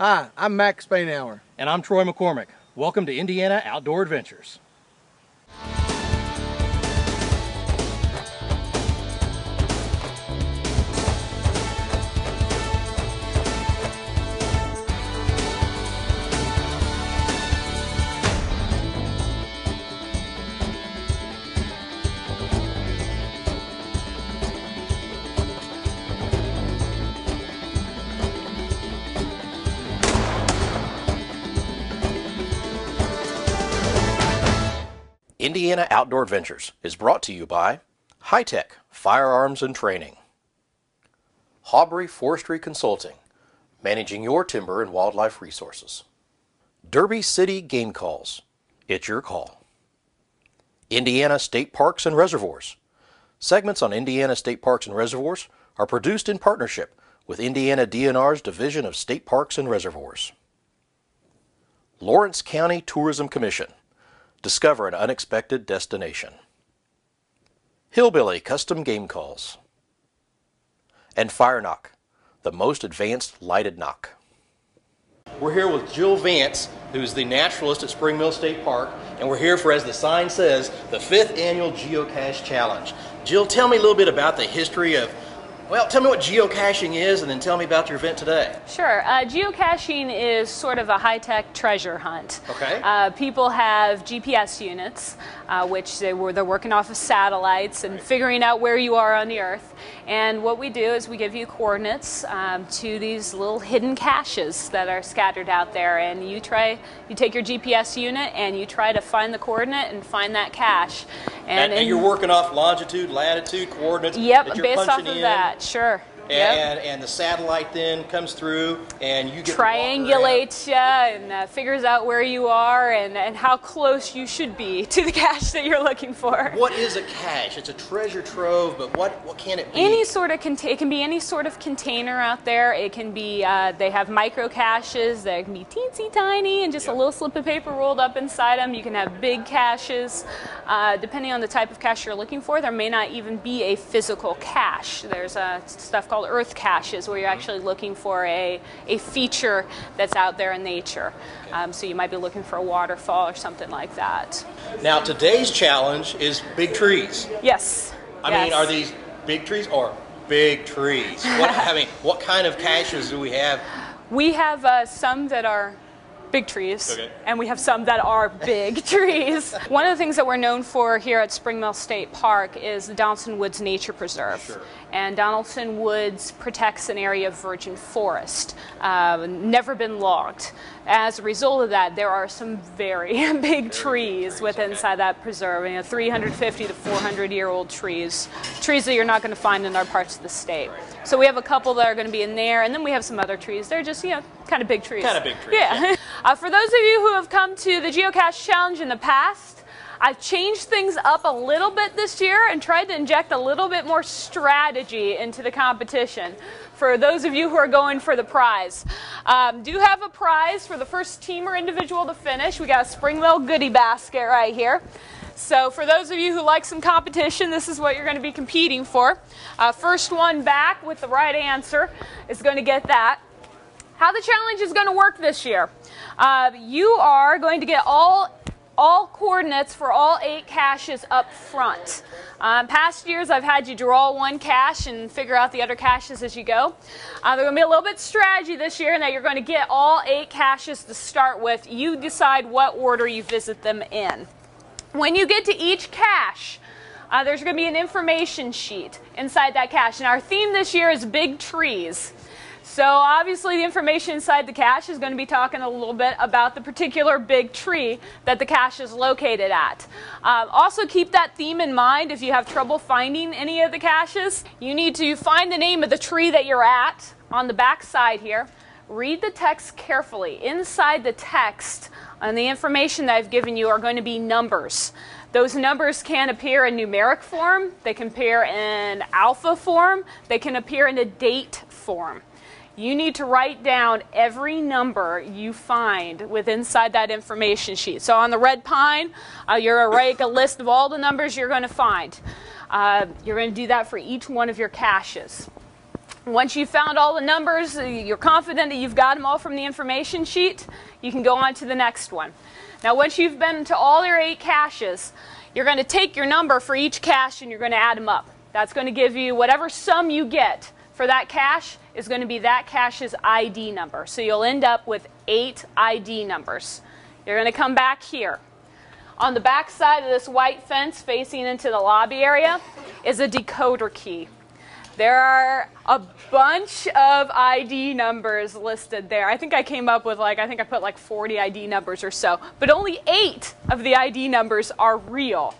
Hi, I'm Max Spainhour. And I'm Troy McCormick. Welcome to Indiana Outdoor Adventures. Indiana Outdoor Adventures is brought to you by High-Tech Firearms and Training, Haubrey Forestry Consulting, managing your timber and wildlife resources, Derby City Game Calls, it's your call, Indiana State Parks and Reservoirs. Segments on Indiana State Parks and Reservoirs are produced in partnership with Indiana DNR's Division of State Parks and Reservoirs. Lawrence County Tourism Commission. Discover an unexpected destination. Hillbilly Custom Game Calls. And Fire Knock, the most advanced lighted knock. We're here with Jill Vance, who's the naturalist at Springville State Park, and we're here for, as the sign says, the 5th Annual Geocache Challenge. Jill, tell me a little bit about the history of, well, tell me what geocaching is and then tell me about your event today. Sure. Geocaching is sort of a high-tech treasure hunt. Okay. People have GPS units, which they're working off of satellites and figuring out where you are on the Earth. And what we do is we give you coordinates to these little hidden caches that are scattered out there. And you take your GPS unit and you try to find the coordinate and find that cache. And you're working off longitude, latitude, coordinates. Yep, that you're based off of in. that. Sure. And the satellite then comes through and you get triangulates you and figures out where you are and how close you should be to the cache that you're looking for. What is a cache? It's a treasure trove, but what can it be? It can be any sort of container out there. It can be, they have micro caches that can be teensy tiny and just a little slip of paper rolled up inside them. You can have big caches. Depending on the type of cache you're looking for, there may not even be a physical cache. There's stuff called earth caches where you're actually looking for a feature that's out there in nature. So you might be looking for a waterfall or something like that. Now today's challenge is big trees. Yes. I mean, are these big trees or big trees? What kind of caches do we have? We have some that are big trees, and we have some that are big trees. One of the things that we're known for here at Springville State Park is the Donaldson Woods Nature Preserve. Sure. And Donaldson Woods protects an area of virgin forest, never been logged. As a result of that, there are some very big trees inside that preserve, 350 to 400-year-old trees that you're not going to find in other parts of the state. So we have a couple that are going to be in there, and then we have some other trees. They're just, kind of big trees. Kind of big trees. Yeah. For those of you who have come to the Geocache Challenge in the past, I've changed things up a little bit this year and tried to inject a little bit more strategy into the competition. For those of you who are going for the prize, do have a prize for the first team or individual to finish. We got a Springville goodie basket right here. So for those of you who like some competition, this is what you're going to be competing for. First one back with the right answer is going to get that. How the challenge is going to work this year. You are going to get all coordinates for all 8 caches up front. Past years I've had you draw one cache and figure out the other caches as you go. There's going to be a little bit of strategy this year in that you're going to get all 8 caches to start with. You decide what order you visit them in. When you get to each cache, there's going to be an information sheet inside that cache. And our theme this year is big trees. So obviously the information inside the cache is going to be talking a little bit about the particular big tree that the cache is located at. Also keep that theme in mind if you have trouble finding any of the caches. You need to find the name of the tree that you're at on the back side here. Read the text carefully. Inside the text and the information that I've given you are going to be numbers. Those numbers can appear in numeric form, they can appear in alpha form, they can appear in a date form. You need to write down every number you find inside that information sheet. So on the red pine, you're going to write a list of all the numbers you're going to find. You're going to do that for each one of your caches. Once you've found all the numbers, you're confident that you've got them all from the information sheet, you can go on to the next one. Now once you've been to all your 8 caches, you're going to take your number for each cache and you're going to add them up. That's going to give you whatever sum you get for that cache is going to be that cache's ID number. So you'll end up with 8 ID numbers. You're going to come back here. On the back side of this white fence facing into the lobby area is a decoder key. There are a bunch of ID numbers listed there. I think I came up with I put like 40 ID numbers or so, but only 8 of the ID numbers are real.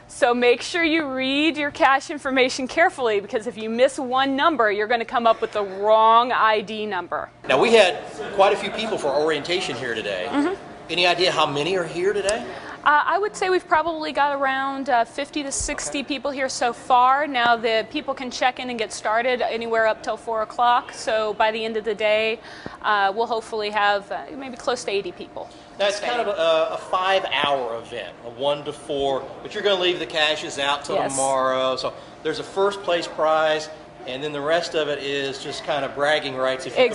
So make sure you read your cache information carefully, because if you miss one number, you're going to come up with the wrong ID number. Now, we had quite a few people for orientation here today. Any idea how many are here today? I would say we've probably got around 50 to 60 people here so far. Now the people can check in and get started anywhere up till 4 o'clock. So by the end of the day, we'll hopefully have maybe close to 80 people. Now it's kind of a 5-hour event, a 1 to 4, but you're going to leave the caches out till tomorrow. So there's a first place prize, and then the rest of it is just kind of bragging rights if you complete.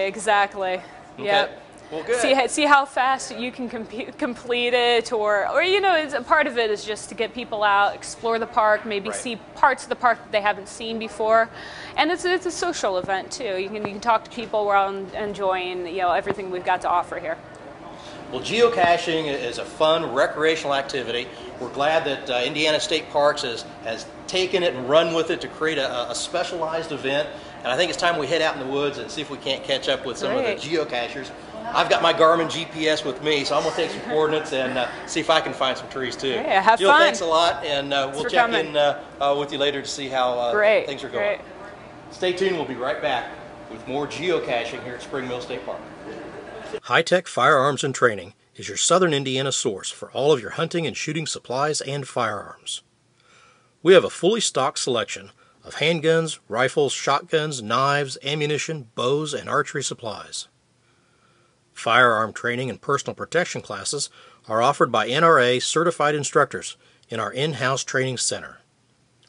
Exactly. Okay. Yep. Well, good. See how fast you can complete it, or you know, a part of it is just to get people out, explore the park, maybe see parts of the park that they haven't seen before, and it's a social event too. You can talk to people while enjoying everything we've got to offer here. Well, geocaching is a fun recreational activity. We're glad that Indiana State Parks has taken it and run with it to create a specialized event. And I think it's time we head out in the woods and see if we can't catch up with some of the geocachers. I've got my Garmin GPS with me, so I'm going to take some coordinates and see if I can find some trees too. Yeah, have Jill, fun. thanks a lot, and we'll check in with you later to see how things are going. Stay tuned. We'll be right back with more geocaching here at Springville State Park. High-Tech Firearms and Training is your Southern Indiana source for all of your hunting and shooting supplies and firearms. We have a fully stocked selection of handguns, rifles, shotguns, knives, ammunition, bows, and archery supplies. Firearm training and personal protection classes are offered by NRA certified instructors in our in-house training center.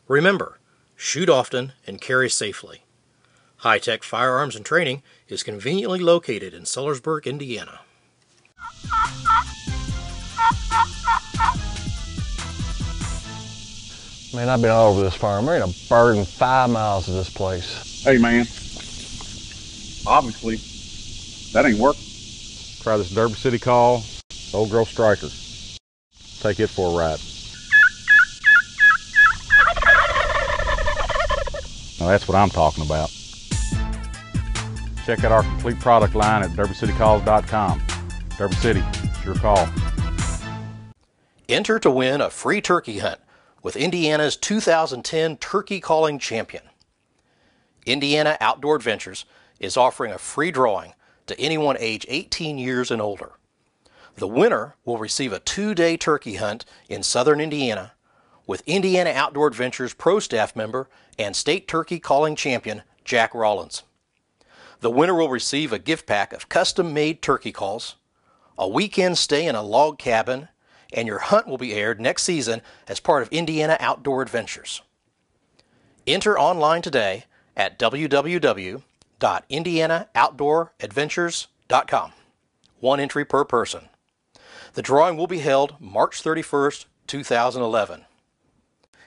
Remember, shoot often and carry safely. High-Tech Firearms and Training is conveniently located in Sellersburg, Indiana. Man, I've been all over this farm. There ain't a bird in 5 miles of this place. Hey man, obviously that ain't working. Try this Derby City Call, Old Girl Striker. Take it for a ride. Now that's what I'm talking about. Check out our complete product line at derbycitycalls.com. Derby City, it's your call. Enter to win a free turkey hunt with Indiana's 2010 Turkey Calling Champion. Indiana Outdoor Adventures is offering a free drawing to anyone age 18 years and older. The winner will receive a 2-day turkey hunt in southern Indiana with Indiana Outdoor Adventures pro staff member and state turkey calling champion Jack Rollins. The winner will receive a gift pack of custom-made turkey calls, a weekend stay in a log cabin, and your hunt will be aired next season as part of Indiana Outdoor Adventures. Enter online today at www.indianaoutdooradventures.com. 1 entry per person. The drawing will be held March 31st, 2011.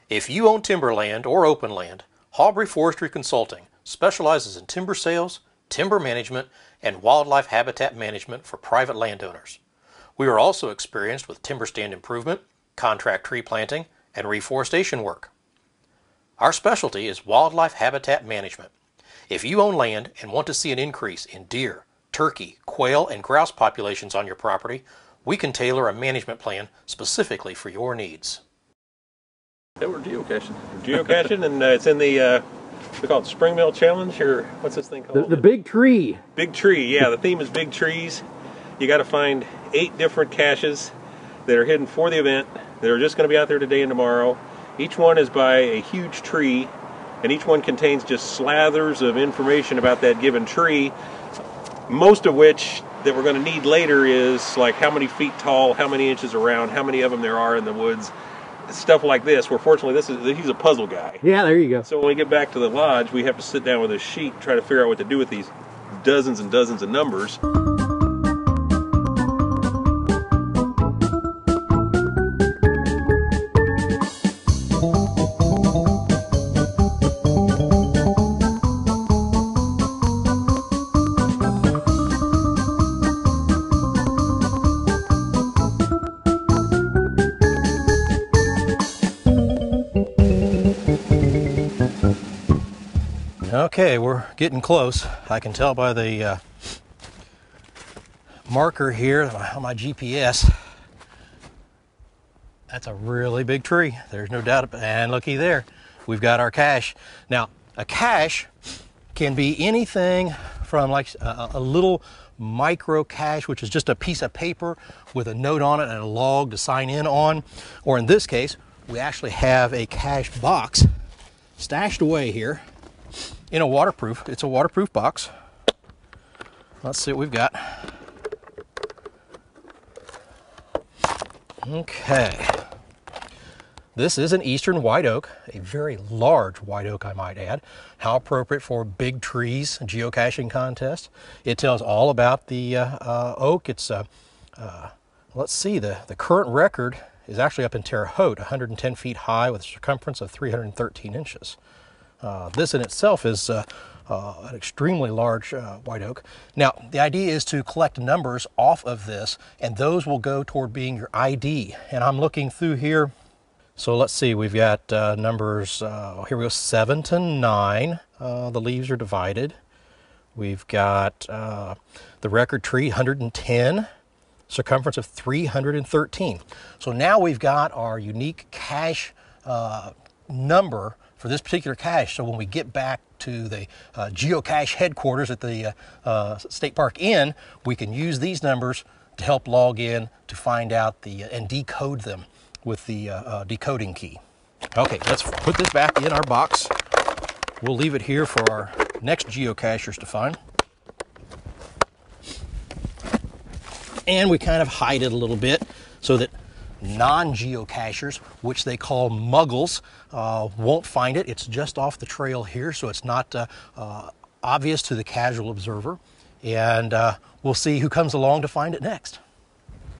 If you own timberland or open land, Hawbury Forestry Consulting specializes in timber sales, timber management, and wildlife habitat management for private landowners. We are also experienced with timber stand improvement, contract tree planting, and reforestation work. Our specialty is wildlife habitat management. If you own land and want to see an increase in deer, turkey, quail, and grouse populations on your property, we can tailor a management plan specifically for your needs. Yeah, we're geocaching. We're geocaching, and it's in the, we call it Springville Challenge, or what's this thing called? The big tree. Big tree, yeah. The theme is big trees. You got to find 8 different caches that are hidden for the event that are just going to be out there today and tomorrow. Each one is by a huge tree, and each one contains just slathers of information about that given tree, most of which that we're going to need later is like how many feet tall, how many inches around, how many of them there are in the woods, stuff like this, where fortunately he's a puzzle guy. Yeah, there you go. So when we get back to the lodge, we have to sit down with a sheet and try to figure out what to do with these dozens and dozens of numbers. Okay, we're getting close. I can tell by the marker here on my GPS. That's a really big tree. There's no doubt about it. And looky there, we've got our cache. Now, a cache can be anything from like a little micro cache, which is just a piece of paper with a note on it and a log to sign in on. Or in this case, we actually have a cache box stashed away here in a waterproof. It's a waterproof box. Let's see what we've got. Okay. This is an eastern white oak, a very large white oak, I might add. How appropriate for big trees geocaching contest. It tells all about the oak. It's let's see, the current record is actually up in Terre Haute, 110 feet high with a circumference of 313 inches. This in itself is an extremely large white oak. Now, the idea is to collect numbers off of this, and those will go toward being your ID. And I'm looking through here. So let's see, we've got numbers, here we go, 7 to 9. The leaves are divided. We've got the record tree, 110, circumference of 313. So now we've got our unique cache number for this particular cache. So when we get back to the geocache headquarters at the State Park Inn, we can use these numbers to help log in to find out and decode them with the decoding key. Okay, let's put this back in our box. We'll leave it here for our next geocachers to find. And we kind of hide it a little bit so that non-geocachers, which they call muggles, won't find it. It's just off the trail here, so it's not obvious to the casual observer. And we'll see who comes along to find it next.